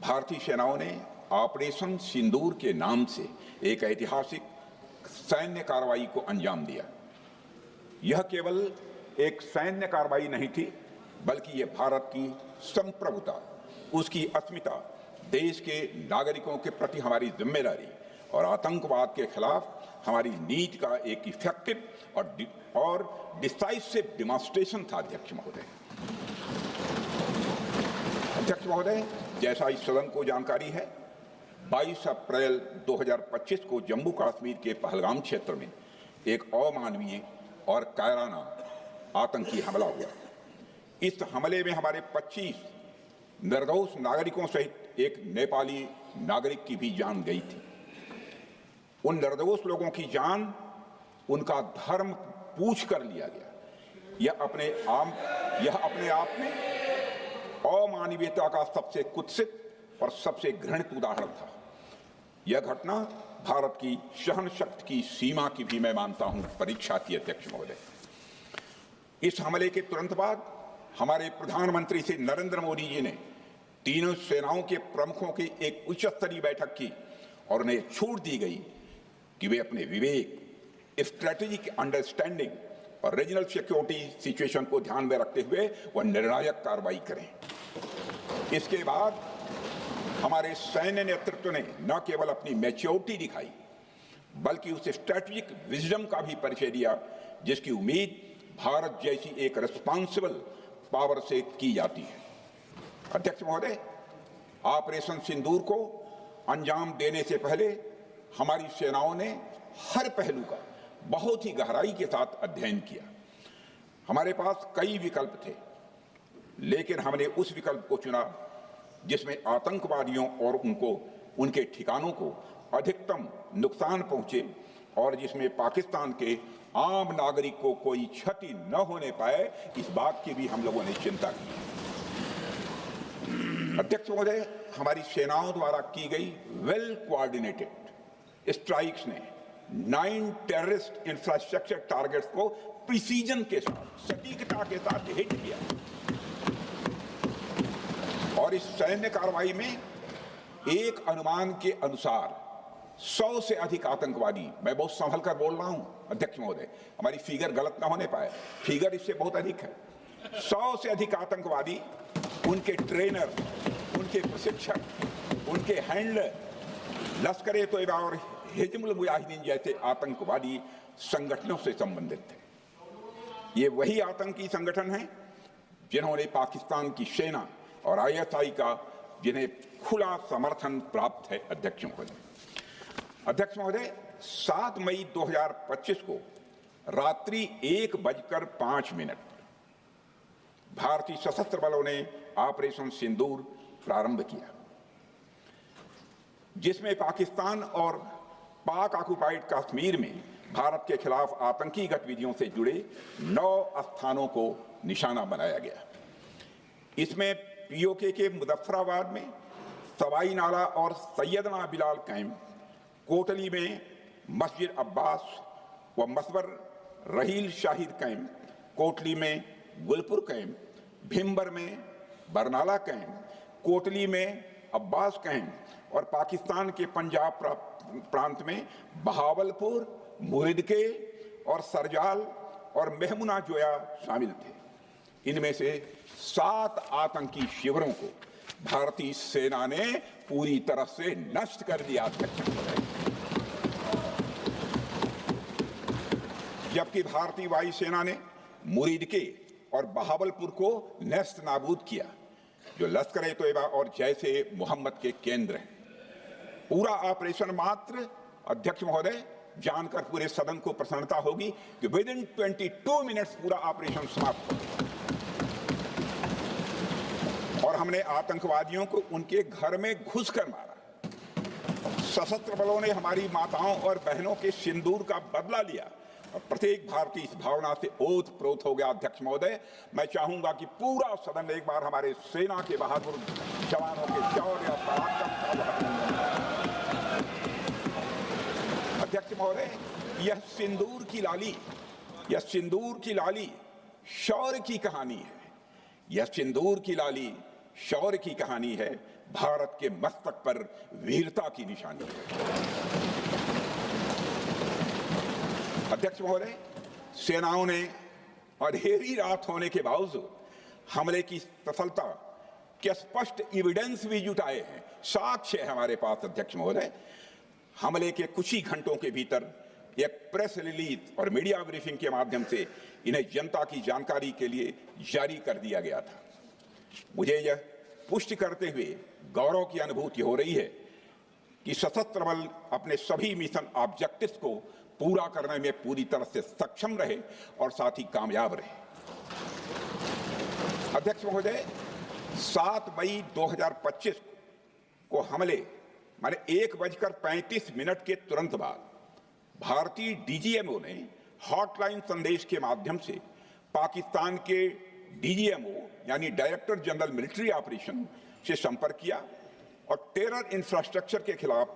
भारतीय सेनाओं ने ऑपरेशन सिंदूर के नाम से एक ऐतिहासिक सैन्य कार्रवाई को अंजाम दिया। यह केवल एक सैन्य कार्रवाई नहीं थी, बल्कि यह भारत की संप्रभुता, उसकी अस्मिता, देश के नागरिकों के प्रति हमारी जिम्मेदारी और आतंकवाद के खिलाफ हमारी नीति का एक इफेक्टिव और डिसाइसिव डिमॉन्स्ट्रेशन था। अध्यक्ष महोदय, जैसा इस सदन को जानकारी है, 22 अप्रैल 2025 को जम्मू कश्मीर के पहलगाम क्षेत्र में एक अमानवीय और कायराना आतंकी हमला हुआ। इस हमले में हमारे 25 निर्दोष नागरिकों सहित एक नेपाली नागरिक की भी जान गई थी। उन निर्दोष लोगों की जान उनका धर्म पूछ कर लिया गया। यह अपने आप में अमानवीयता का सबसे कुत्सित और सबसे घृणित उदाहरण था। यह घटना भारत की सहन शक्ति की सीमा की भी मैं मानता हूं परीक्षा थी। अध्यक्ष महोदय, इस हमले के तुरंत बाद हमारे प्रधानमंत्री श्री नरेंद्र मोदी जी ने तीनों सेनाओं के प्रमुखों की एक उच्च स्तरीय बैठक की और उन्हें छूट दी गई कि वे अपने विवेक, स्ट्रेटेजिक अंडरस्टैंडिंग और रीजनल सिक्योरिटी सिचुएशन को ध्यान में रखते हुए वह निर्णायक कार्रवाई करें। इसके बाद हमारे सैन्य नेतृत्व ने न केवल अपनी मैच्योरिटी दिखाई, बल्कि उस स्ट्रेटेजिक विजडम का भी परिचय दिया जिसकी उम्मीद भारत जैसी एक रिस्पॉन्सिबल पावर से की जाती है। अध्यक्ष महोदय, ऑपरेशन सिंदूर को अंजाम देने से पहले हमारी सेनाओं ने हर पहलू का बहुत ही गहराई के साथ अध्ययन किया। हमारे पास कई विकल्प थे, लेकिन हमने उस विकल्प को चुना जिसमें आतंकवादियों और उनके ठिकानों को अधिकतम नुकसान पहुंचे और जिसमें पाकिस्तान के आम नागरिक को कोई क्षति न होने पाए, इस बात की भी हम लोगों ने चिंता की। अध्यक्ष महोदय, हमारी सेनाओं द्वारा की गई वेल कोऑर्डिनेटेड स्ट्राइक्स ने 9 टेररिस्ट इंफ्रास्ट्रक्चर टारगेट्स को प्रिसीजन के साथ, सटीकता के साथ हिट किया और इस सैन्य कार्रवाई में एक अनुमान के अनुसार 100 से अधिक आतंकवादी, मैं बहुत संभल कर बोल रहा हूं अध्यक्ष महोदय, हमारी फिगर गलत ना होने पाए, फिगर इससे बहुत अधिक है। 100 से अधिक आतंकवादी, उनके ट्रेनर, उनके प्रशिक्षक, उनके हैंडलर लश्कर-ए-तोयबा और हिजबुल मुजाहिदीन जैसे आतंकवादी संगठनों से संबंधित थे। ये वही आतंकी संगठन हैं जिन्होंने पाकिस्तान की सेना और ISI का जिन्हें खुला समर्थन प्राप्त है। अध्यक्ष महोदय, 7 मई 2025 को रात्रि 1:05 भारतीय सशस्त्र बलों ने ऑपरेशन सिंदूर प्रारंभ किया, जिसमें पाकिस्तान और पाक ऑक्युपाइड कश्मीर में भारत के खिलाफ आतंकी गतिविधियों से जुड़े 9 स्थानों को निशाना बनाया गया। इसमें POK के मुजफ्फराबाद में सवाई नाला और सैयदना बिलाल कैंप, कोटली में मस्जिद अब्बास व मसबर रहील शाहिद कैंप, कोटली में गुलपुर कैंप, भिम्बर में बरनाला कैंप, कोटली में अब्बास कैंप और पाकिस्तान के पंजाब प्रांत में बहावलपुर, मुहिदके और सरजाल और मेहमुना जोया शामिल थे। इनमें से 7 आतंकी शिविरों को भारतीय सेना ने पूरी तरह से नष्ट कर दिया, जबकि भारतीय वायुसेना ने मुरीदके और बहावलपुर को नेस्त नाबूद किया, जो लश्कर-ए-तोयबा और जैशे मोहम्मद के केंद्र हैं। पूरा ऑपरेशन मात्र, अध्यक्ष महोदय, जानकर पूरे सदन को प्रसन्नता होगी कि विदिन 22 मिनट्स पूरा ऑपरेशन समाप्त हो गया और हमने आतंकवादियों को उनके घर में घुसकर मारा। सशस्त्र बलों ने हमारी माताओं और बहनों के सिंदूर का बदला लिया और प्रत्येक भारतीय इस भावना से ओत-प्रोत हो गया। अध्यक्ष महोदय, मैं चाहूंगा कि पूरा सदन एक बार हमारे सेना के बहादुर जवानों के शौर्य और पराक्रम का। अध्यक्ष महोदय, यह सिंदूर की लाली शौर्य की कहानी है। यह सिंदूर की लाली शौर्य की कहानी है, भारत के मस्तक पर वीरता की निशानी है। अध्यक्ष महोदय, सेनाओं ने अंधेरी रात होने के बावजूद हमले की सफलता के स्पष्ट एविडेंस भी जुटाए हैं, साक्ष्य है हमारे पास। अध्यक्ष महोदय, हमले के कुछ ही घंटों के भीतर एक प्रेस रिलीज और मीडिया ब्रीफिंग के माध्यम से इन्हें जनता की जानकारी के लिए जारी कर दिया गया था। मुझे यह पुष्टि करते हुए गौरव की अनुभूति हो रही है कि सशस्त्र बल अपने सभी मिशन ऑब्जेक्टिव्स को पूरा करने में पूरी तरह से सक्षम रहे और साथ ही कामयाब रहे। अध्यक्ष महोदय, 7 मई 2025 को हमले माने 1:35 के तुरंत बाद भारतीय डीजीएमओ ने हॉटलाइन संदेश के माध्यम से पाकिस्तान के डीजीएमओ यानी डायरेक्टर जनरल मिलिट्री ऑपरेशन से संपर्क किया और टेरर इंफ्रास्ट्रक्चर के खिलाफ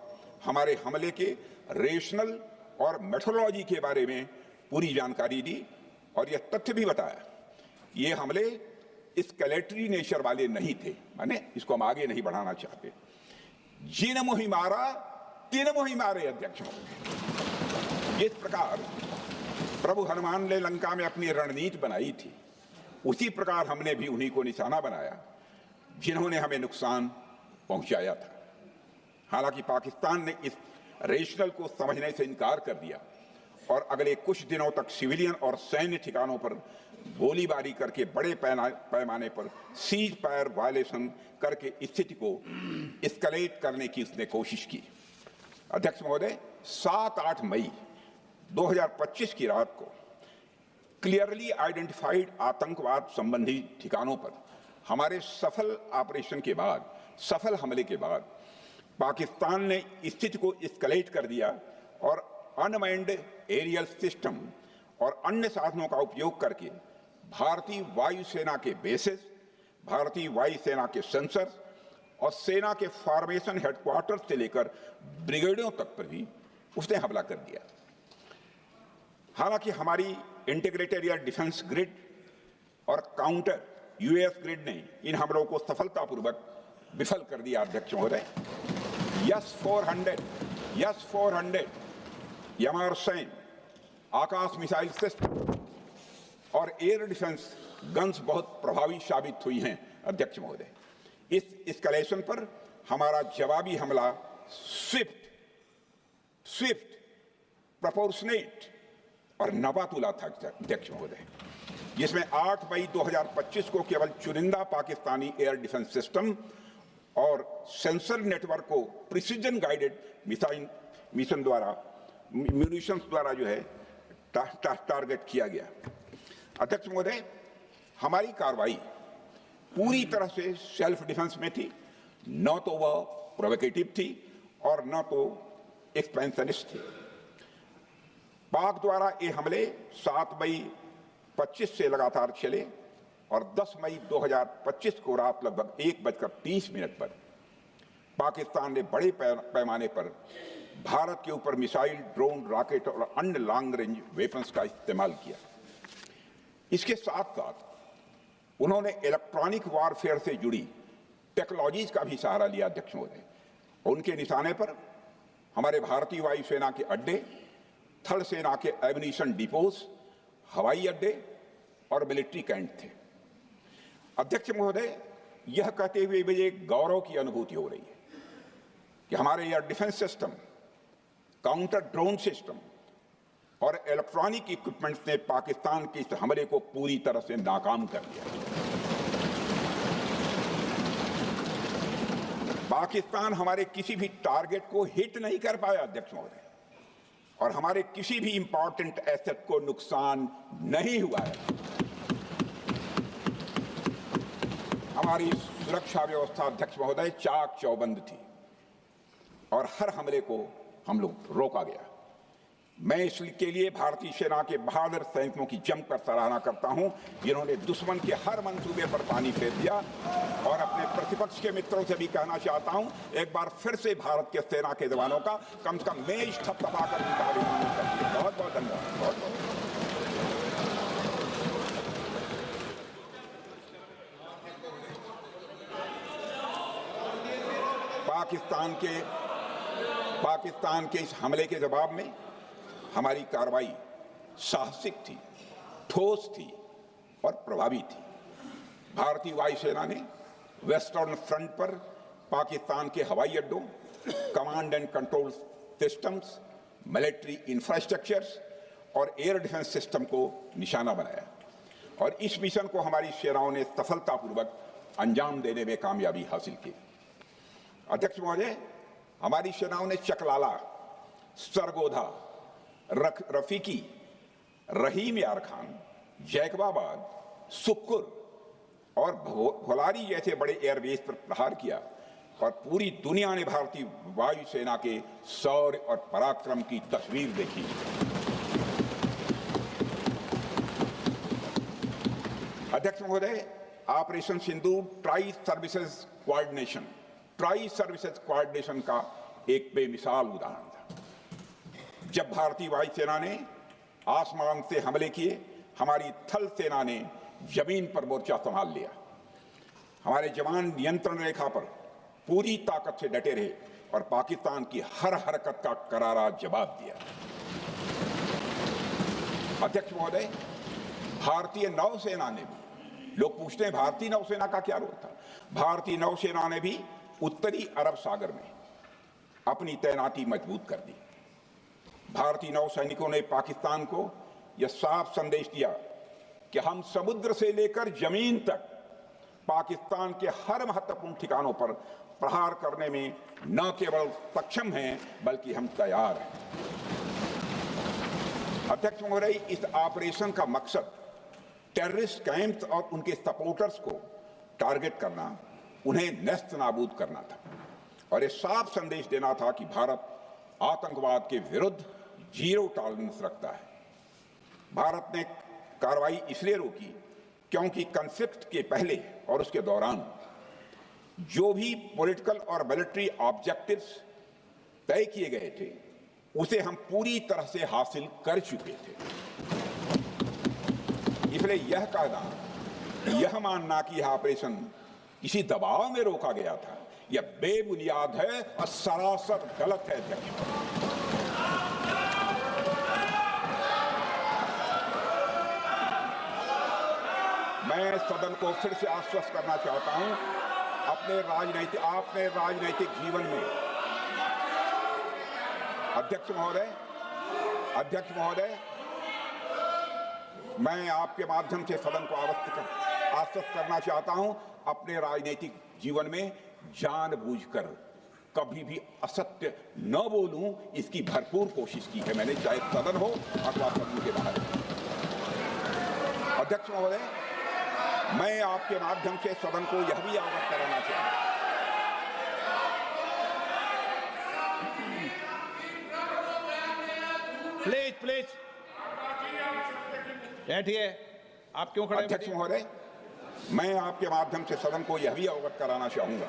हमारे हमले के रेशनल और मेथोडोलॉजी के बारे में पूरी जानकारी दी और यह तथ्य भी बताया ये हमले एस्केलेटरी नेचर वाले नहीं थे, माने इसको हम आगे नहीं बढ़ाना चाहते। जिन मोहि मारा तीन मोहि मारे। अध्यक्ष, जिस प्रकार प्रभु हनुमान ने लंका में अपनी रणनीति बनाई थी, उसी प्रकार हमने भी उन्हीं को निशाना बनाया जिन्होंने हमें नुकसान पहुंचाया था। हालांकि पाकिस्तान ने इस रेशनल को समझने से इनकार कर दिया और अगले कुछ दिनों तक सिविलियन और सैन्य ठिकानों पर गोलीबारी करके बड़े पैमाने पर सीज फायर वायलेशन करके स्थिति को एस्केलेट करने की उसने कोशिश की। अध्यक्ष महोदय, 7-8 मई 2025 की रात को क्लियरली आइडेंटिफाइड आतंकवाद संबंधी ठिकानों पर हमारे सफल ऑपरेशन के बाद, सफल हमले के बाद पाकिस्तान ने स्थिति को एस्केलेट कर दिया और अनमैन्ड एरियल सिस्टम और अन्य साधनों का उपयोग करके भारतीय वायुसेना के बेसेस, भारतीय वायुसेना के सेंसर्स और सेना के फॉर्मेशन हेडक्वार्टर से लेकर ब्रिगेडों तक पर भी उसने हमला कर दिया। हालांकि हमारी इंटीग्रेटेड एयर डिफेंस ग्रिड और काउंटर यूएस ग्रिड ने इन हमलों को सफलतापूर्वक विफल कर दिया। अध्यक्ष महोदय, यस-400 यमारसैन आकाश मिसाइल सिस्टम और एयर डिफेंस गन्स बहुत प्रभावी साबित हुई हैं। अध्यक्ष महोदय, इस एस्केलेशन पर हमारा जवाबी हमला स्विफ्ट, प्रोपोर्शनेट और नवातुला था। अध्यक्ष महोदय, जिसमें 8 मई 2025 को केवल चुनिंदा पाकिस्तानी एयर डिफेंस सिस्टम और सेंसर नेटवर्क को प्रिसीजन गाइडेड मिशन द्वारा म्यूनिशंस द्वारा जो है टारगेट किया गया। अध्यक्ष महोदय, हमारी कार्रवाई पूरी तरह से सेल्फ डिफेंस में थी, न तो वह प्रोवोकेटिव थी और न तो एक्सपेंशनिस्ट थी। पाक द्वारा ये हमले 7 मई 25 से लगातार चले और 10 मई 2025 को रात लगभग 1:30 पर पाकिस्तान ने बड़े पैमाने पर भारत के ऊपर मिसाइल, ड्रोन, रॉकेट और अन्य लॉन्ग रेंज वेपन्स का इस्तेमाल किया। इसके साथ साथ उन्होंने इलेक्ट्रॉनिक वारफेयर से जुड़ी टेक्नोलॉजीज का भी सहारा लिया। अध्यक्ष महोदय, उनके निशाने पर हमारे भारतीय वायुसेना के अड्डे, थल सेना के एमिनिशन डिपोज, हवाई अड्डे और मिलिट्री कैंट थे। अध्यक्ष महोदय, यह कहते हुए मुझे गौरव की अनुभूति हो रही है कि हमारे air defence system, counter drone system और इलेक्ट्रॉनिक इक्विपमेंट्स ने पाकिस्तान के इस हमले को पूरी तरह से नाकाम कर दिया। पाकिस्तान हमारे किसी भी टारगेट को हिट नहीं कर पाया। अध्यक्ष महोदय, और हमारे किसी भी इंपॉर्टेंट एसेट को नुकसान नहीं हुआ है। हमारी सुरक्षा व्यवस्था, अध्यक्ष महोदय, चाक चौबंद थी और हर हमले को हम लोग रोका गया। मैं इसके लिए भारतीय सेना के बहादुर सैनिकों की जमकर सराहना करता हूं, जिन्होंने दुश्मन के हर मंसूबे पर पानी फेर दिया। और अपने प्रतिपक्ष के मित्रों से भी कहना चाहता हूं, एक बार फिर से भारत के सेना के जवानों का कम से कम मेज थपथपाकर उनका अभिनंदन करिए। बहुत बहुत धन्यवाद। बहुत बहुत पाकिस्तान के इस हमले के जवाब में हमारी कार्रवाई साहसिक थी, ठोस थी और प्रभावी थी। भारतीय वायुसेना ने वेस्टर्न फ्रंट पर पाकिस्तान के हवाई अड्डों, command and control systems, military infrastructures और एयर डिफेंस सिस्टम को निशाना बनाया और इस मिशन को हमारी सेनाओं ने सफलतापूर्वक अंजाम देने में कामयाबी हासिल की। अध्यक्ष महोदय, हमारी सेनाओं ने चकलाला, सरगोधा, रफीकी, रहीम यार खान, जैकबाबाद, सुक्कुर और भोलारी जैसे बड़े एयरबेस पर प्रहार किया और पूरी दुनिया ने भारतीय वायुसेना के शौर्य और पराक्रम की तस्वीर देखी। अध्यक्ष महोदय, ऑपरेशन सिंदूर ट्राई सर्विसेज कोऑर्डिनेशन का एक बेमिसाल उदाहरण था। जब भारतीय वायुसेना ने आसमान से हमले किए, हमारी थल सेना ने जमीन पर मोर्चा संभाल लिया। हमारे जवान नियंत्रण रेखा पर पूरी ताकत से डटे रहे और पाकिस्तान की हर हरकत का करारा जवाब दिया। अध्यक्ष महोदय, भारतीय नौसेना ने भी, लोग पूछते हैं भारतीय नौसेना का क्या रोल था, भारतीय नौसेना ने भी उत्तरी अरब सागर में अपनी तैनाती मजबूत कर दी। भारतीय नौसैनिकों ने पाकिस्तान को यह साफ संदेश दिया कि हम समुद्र से लेकर जमीन तक पाकिस्तान के हर महत्वपूर्ण ठिकानों पर प्रहार करने में न केवल सक्षम हैं बल्कि हम तैयार हैं। अध्यक्ष महोदय, इस ऑपरेशन का मकसद टेररिस्ट कैंप्स और उनके सपोर्टर्स को टारगेट करना, उन्हें नेस्त नाबूद करना था और यह साफ संदेश देना था कि भारत आतंकवाद के विरुद्ध जीरो टॉलरेंस रखता है। भारत ने कार्रवाई इसलिए रोकी क्योंकि कॉन्फ्लिक्ट के पहले और उसके दौरान जो भी पॉलिटिकल और मिलिट्री ऑब्जेक्टिव्स तय किए गए थे उसे हम पूरी तरह से हासिल कर चुके थे। इसलिए यह कहना, यह मानना कि यह ऑपरेशन किसी दबाव में रोका गया था, यह बेबुनियाद है और सरासर गलत है। मैं सदन को फिर से आश्वस्त करना चाहता हूं, अपने राजनीतिक जीवन में अध्यक्ष महोदय, मैं आपके माध्यम से सदन को आश्वस्त करना चाहता हूं, अपने राजनीतिक जीवन में जानबूझकर कभी भी असत्य न बोलूं, इसकी भरपूर कोशिश की है मैंने, चाहे सदन हो अथवा सदन के बाहर। अध्यक्ष महोदय, मैं आपके माध्यम से सदन को यह भी अवगत कराना चाहता हूं, प्लीज बैठिए। आप क्यों खड़े? अध्यक्ष महोदय, मैं आपके माध्यम से सदन को यह भी अवगत कराना चाहूंगा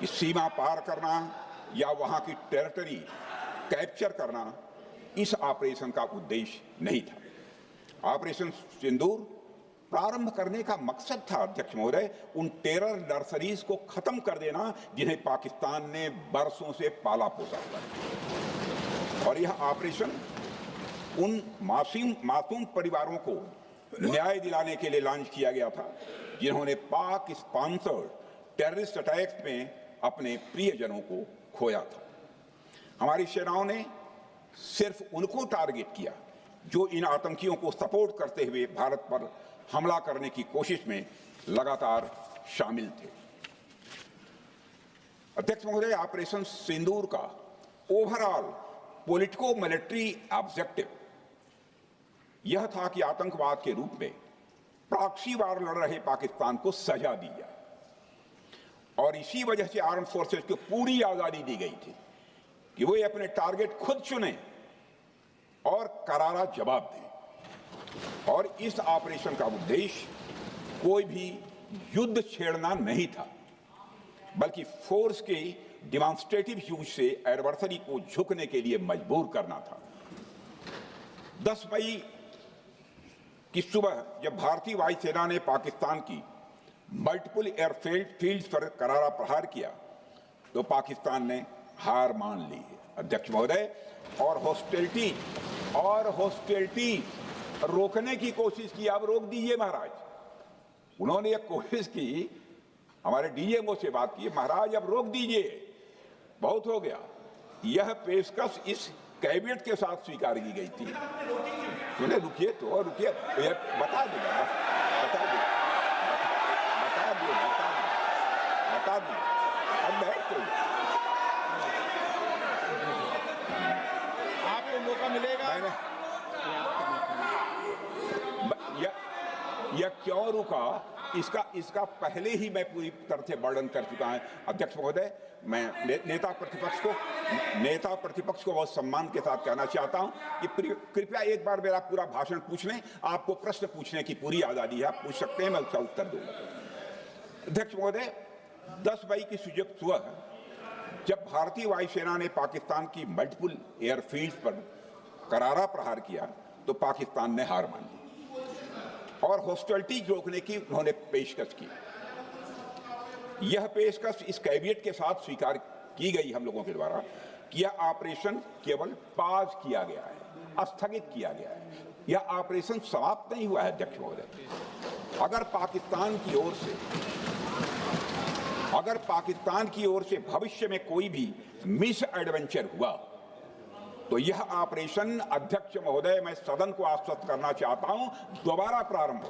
कि सीमा पार करना या वहां की टेरिटरी कैप्चर करना इस ऑपरेशन का उद्देश्य नहीं था। ऑपरेशन सिंदूर प्रारंभ करने का मकसद था अध्यक्ष महोदय, उन टेरर नर्सरीज को खत्म कर देना जिन्हें पाकिस्तान ने बरसों से पाला पोसा था। और यह ऑपरेशन उन मासूम परिवारों को न्याय दिलाने के लिए लॉन्च किया गया था जिन्होंने पाक स्पॉन्सर्ड टेररिस्ट अटैक्स में अपने प्रियजनों को खोया था। हमारी सेनाओं ने सिर्फ उनको टारगेट किया जो इन आतंकियों को सपोर्ट करते हुए भारत पर हमला करने की कोशिश में लगातार शामिल थे। अध्यक्ष महोदय, ऑपरेशन सिंदूर का ओवरऑल पॉलिटिको मिलिट्री ऑब्जेक्टिव यह था कि आतंकवाद के रूप में प्रॉक्सी वार लड़ रहे पाकिस्तान को सजा दी जाए और इसी वजह से आर्म फोर्सेस को पूरी आजादी दी गई थी कि वो अपने टारगेट खुद चुने और करारा जवाब दें। और इस ऑपरेशन का उद्देश्य कोई भी युद्ध छेड़ना नहीं था, बल्कि फोर्स के डिमॉन्स्ट्रेटिव यूज से एडवर्सरी को झुकने के लिए मजबूर करना था। 10 मई की सुबह जब भारतीय वायुसेना ने पाकिस्तान की मल्टीपल एयरफील्ड्स पर करारा प्रहार किया, तो पाकिस्तान ने हार मान ली है अध्यक्ष महोदय। और हॉस्टिलिटी रोकने की कोशिश की, अब रोक दीजिए महाराज। उन्होंने एक कोशिश की, हमारे डीएमओ से बात की, महाराज अब रोक दीजिए, बहुत हो गया। यह पेशकश इस कैबिनेट के साथ स्वीकार की गई थी। सुने, रुकिए तो रुकिए, बता दूंगा, अब बैठ तो आपको मौका मिलेगा। यह क्यों रुका, इसका पहले ही मैं पूरी तरह से वर्णन कर चुका हूं अध्यक्ष महोदय। मैं नेता प्रतिपक्ष को बहुत सम्मान के साथ कहना चाहता हूं कि कृपया एक बार मेरा पूरा भाषण पूछ लें। आपको प्रश्न पूछने की पूरी आजादी है, आप पूछ सकते हैं, मैं उसका उत्तर दूंगा। अध्यक्ष महोदय, 10 मई की सुबह जब भारतीय वायुसेना ने पाकिस्तान की मल्टीपल एयरफील्ड पर करारा प्रहार किया तो पाकिस्तान ने हार मान ली और हॉस्टिलिटी रोकने की उन्होंने पेशकश की। यह पेशकश इस कैबिनेट के साथ स्वीकार की गई हम लोगों के द्वारा कि यह ऑपरेशन केवल पाज किया गया है, स्थगित किया गया है। यह ऑपरेशन समाप्त नहीं हुआ है अध्यक्ष महोदय। अगर पाकिस्तान की ओर से भविष्य में कोई भी मिस एडवेंचर हुआ तो यह ऑपरेशन, अध्यक्ष महोदय, मैं सदन को आश्वस्त करना चाहता हूं, दोबारा प्रारंभ